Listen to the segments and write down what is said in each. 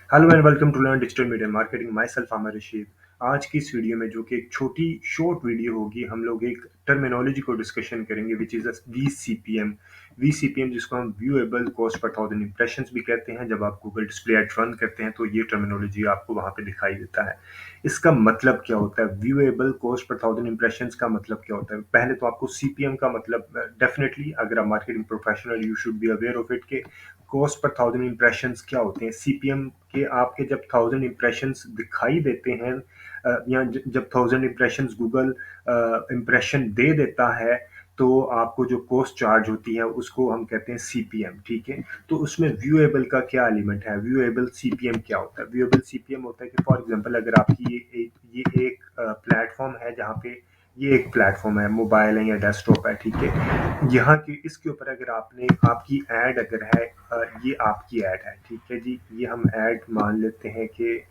Hello and welcome to learn digital media marketing myself Aamir Rashid. आज की इस video में जो कि एक छोटी शॉर्ट वीडियो होगी, हम लोग एक टर्मिनोलॉजी को डिस्कशन करेंगे विच इज़ वीसीपीएम। वीसीपीएम जिसको हम viewable cost per thousand impressions भी कहते हैं। जब आप गूगल डिस्प्ले एड रन करते हैं तो ये टर्मिनोलॉजी आपको वहाँ पे दिखाई देता है। इसका मतलब क्या होता है? Viewable cost per thousand impressions का मतलब क्या होता है? पहले तो आपको सीपीएम का मतलब डेफिनेटली, अगर आप marketing professional, you should be aware of it के कॉस्ट पर थाउजेंड इंप्रेशंस क्या होते हैं। सीपीएम के आपके जब थाउजेंड इंप्रेशंस दिखाई देते हैं या जब थाउजेंड इंप्रेशंस गूगल इंप्रेशन दे देता है, तो आपको जो कॉस्ट चार्ज होती है उसको हम कहते हैं सीपीएम। ठीक है, तो उसमें व्यूएबल का क्या एलिमेंट है? व्यूएबल सीपीएम क्या होता है? व्यूएबल सीपीएम होता है कि फॉर एग्जांपल, अगर आपकी ये एक प्लेटफॉर्म है जहाँ पे ये एक प्लेटफॉर्म है, मोबाइल है या डेस्कटॉप है। ठीक है, यहाँ की इसके ऊपर अगर आपने आपकी ऐड अगर है, ये आपकी ऐड है। ठीक है जी, ये हम ऐड मान लेते हैं कि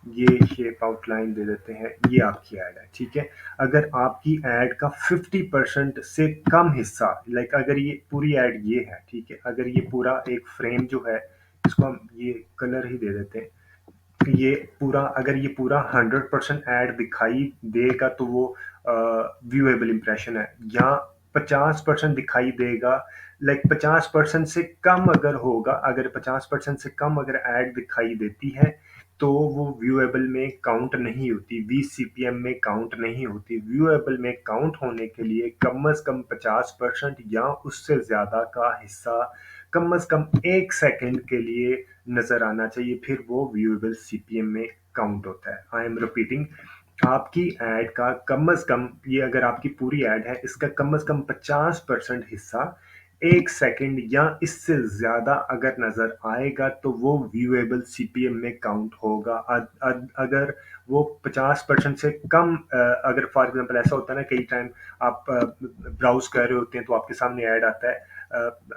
ये शेप आउटलाइन दे देते हैं, ये आपकी ऐड है। ठीक है, अगर आपकी ऐड का 50% से कम हिस्सा, लाइक अगर ये पूरी ऐड ये है, ठीक है, अगर ये पूरा एक फ्रेम जो है, इसको हम ये कलर ही दे देते हैं, ये पूरा, अगर ये पूरा 100% ऐड दिखाई देगा तो वो व्यूएबल इंप्रेशन है। या 50% दिखाई देगा, लाइक 50% से कम अगर होगा, अगर 50% से कम अगर ऐड दिखाई देती है तो वो व्यूएबल में काउंट नहीं होती, वीसीपीएम में काउंट नहीं होती। व्यूएबल में काउंट होने के लिए कम से कम 50% या उससे ज्यादा का हिस्सा कम से कम 1 सेकंड के लिए नजर आना चाहिए, फिर वो व्यूएबल सीपीएम में काउंट होता है। आई एम रिपीटिंग, आपकी ऐड का कम से कम, ये अगर आपकी पूरी ऐड है, इसका कम से कम 50% हिस्सा 1 सेकंड या इससे ज्यादा अगर नजर आएगा तो वो व्यूएबल सीपीएम में काउंट होगा। अगर वो 50% से कम, अगर फॉर एग्जांपल ऐसा होता है ना, कई टाइम आप ब्राउज कर रहे होते हैं तो आपके सामने ऐड आता है,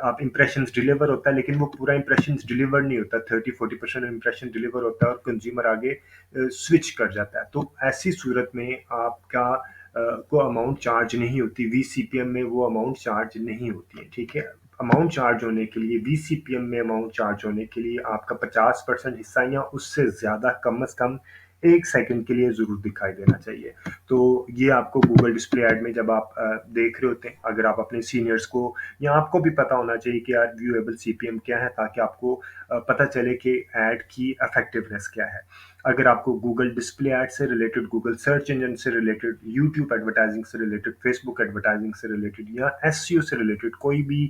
आप इंप्रेशंस डिलीवर होता है, लेकिन वो पूरा इंप्रेशंस डिलीवर नहीं होता, 30-40% इंप्रेशन डिलीवर होता है और कंज्यूमर आगे स्विच कर जाता है। तो ऐसी सूरत में आपका को अमाउंट चार्ज नहीं होती, वीसीपीएम में वो अमाउंट चार्ज नहीं होती है। ठीक है, अमाउंट चार्ज होने के लिए, वीसीपीएम में अमाउंट चार्ज होने के लिए आपका 50% हिस्सा या उससे ज्यादा कम से कम 1 सेकंड के लिए जरूर दिखाई देना चाहिए। तो ये आपको गूगल डिस्प्ले ऐड में जब आप देख रहे होते हैं, अगर आप अपने सीनियर्स को, या आपको भी पता होना चाहिए कि यार व्यूएबल सीपीएम क्या है, ताकि आपको पता चले कि ऐड की इफेक्टिवनेस क्या है। अगर आपको गूगल डिस्प्ले ऐड से रिलेटेड, गूगल सर्च इंजन से रिलेटेड, यूट्यूब एडवर्टाइजिंग से रिलेटेड, फेसबुक एडवर्टाइजिंग से रिलेटेड या एसईओ से रिलेटेड कोई भी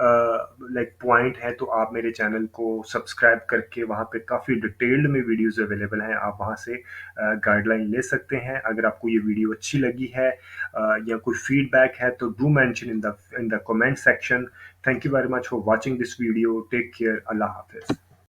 लाइक पॉइंट है, तो आप मेरे चैनल को सब्सक्राइब करके, वहाँ पे काफ़ी डिटेल्ड में वीडियोस अवेलेबल हैं, आप वहाँ से गाइडलाइन ले सकते हैं। अगर आपको ये वीडियो अच्छी लगी है या कोई फीडबैक है तो do mention in the comment section. Thank you very much for watching this video. Take care, अल्लाह हाफिज।